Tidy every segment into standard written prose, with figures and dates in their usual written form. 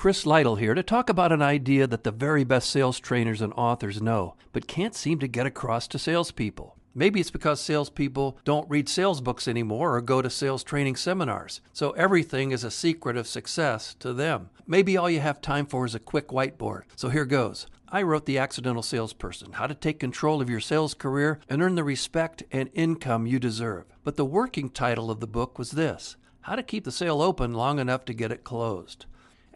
Chris Lytle here to talk about an idea that the very best sales trainers and authors know, but can't seem to get across to salespeople. Maybe it's because salespeople don't read sales books anymore or go to sales training seminars, so everything is a secret of success to them. Maybe all you have time for is a quick whiteboard. So here goes. I wrote The Accidental Salesperson, How to Take Control of Your Sales Career and Earn the Respect and Income You Deserve. But the working title of the book was this: How to Keep the Sale Open Long Enough to Get It Closed.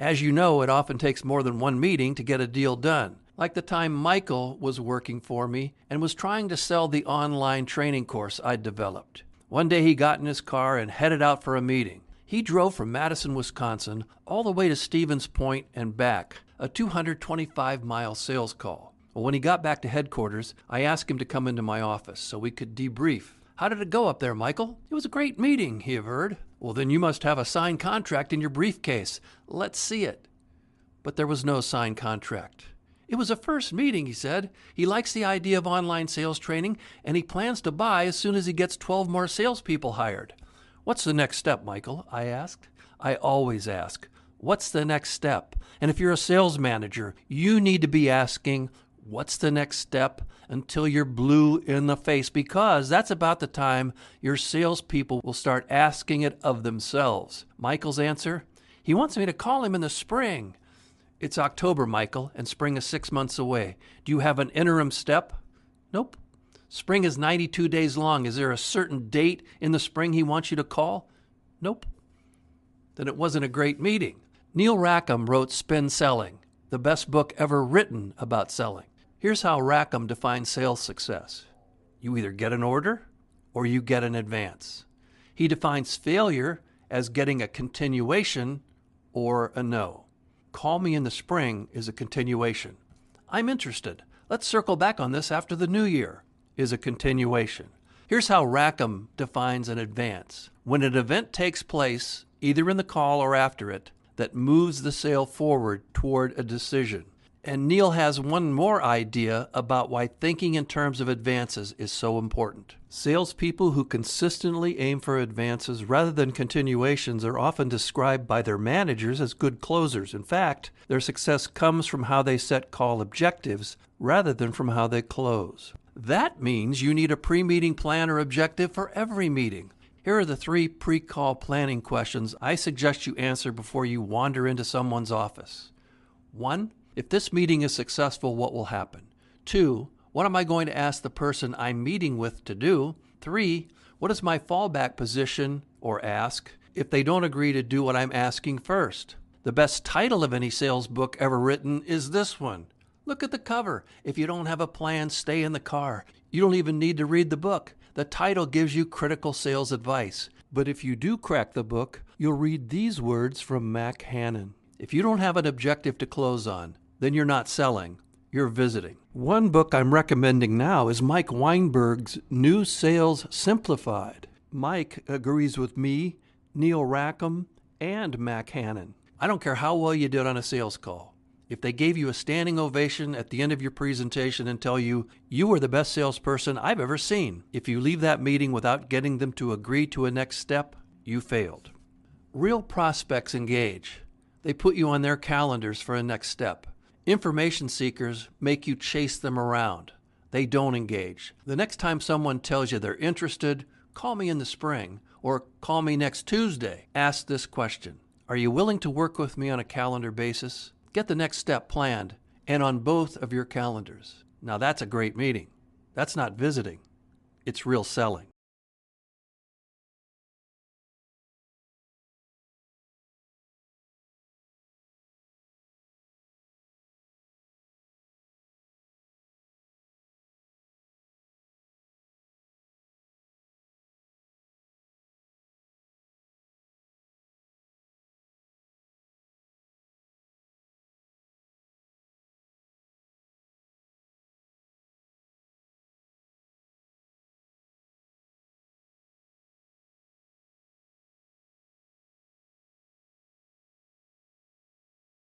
As you know, it often takes more than one meeting to get a deal done. Like the time Michael was working for me and was trying to sell the online training course I'd developed. One day he got in his car and headed out for a meeting. He drove from Madison, Wisconsin, all the way to Stevens Point and back, a 225-mile sales call. Well, when he got back to headquarters, I asked him to come into my office so we could debrief. How did it go up there, Michael? It was a great meeting, he averred. Well, then you must have a signed contract in your briefcase. Let's see it. But there was no signed contract. It was a first meeting, he said. He likes the idea of online sales training, and he plans to buy as soon as he gets 12 more salespeople hired. What's the next step, Michael? I asked. I always ask, what's the next step? And if you're a sales manager, you need to be asking, what's the next step, until you're blue in the face, because that's about the time your salespeople will start asking it of themselves. Michael's answer? He wants me to call him in the spring. It's October, Michael, and spring is 6 months away. Do you have an interim step? Nope. Spring is 92 days long. Is there a certain date in the spring he wants you to call? Nope. Then it wasn't a great meeting. Neil Rackham wrote Spin Selling, the best book ever written about selling. Here's how Rackham defines sales success. You either get an order or you get an advance. He defines failure as getting a continuation or a no. Call me in the spring is a continuation. I'm interested. Let's circle back on this after the new year is a continuation. Here's how Rackham defines an advance. When an event takes place, either in the call or after it, that moves the sale forward toward a decision. And Neil has one more idea about why thinking in terms of advances is so important. Salespeople who consistently aim for advances rather than continuations are often described by their managers as good closers. In fact, their success comes from how they set call objectives rather than from how they close. That means you need a pre-meeting plan or objective for every meeting. Here are the 3 pre-call planning questions I suggest you answer before you wander into someone's office. 1. If this meeting is successful, what will happen? 2. What am I going to ask the person I'm meeting with to do? 3. What is my fallback position or ask if they don't agree to do what I'm asking first? The best title of any sales book ever written is this one. Look at the cover. If you don't have a plan, stay in the car. You don't even need to read the book. The title gives you critical sales advice. But if you do crack the book, you'll read these words from Mac Hannon. If you don't have an objective to close on, then you're not selling, you're visiting. One book I'm recommending now is Mike Weinberg's New Sales Simplified. Mike agrees with me, Neil Rackham, and Mac Hannon. I don't care how well you did on a sales call. If they gave you a standing ovation at the end of your presentation and tell you, you were the best salesperson I've ever seen, if you leave that meeting without getting them to agree to a next step, you failed. Real prospects engage. They put you on their calendars for a next step. Information seekers make you chase them around. They don't engage. The next time someone tells you they're interested, call me in the spring, or call me next Tuesday. Ask this question. Are you willing to work with me on a calendar basis? Get the next step planned and on both of your calendars. Now that's a great meeting. That's not visiting. It's real selling.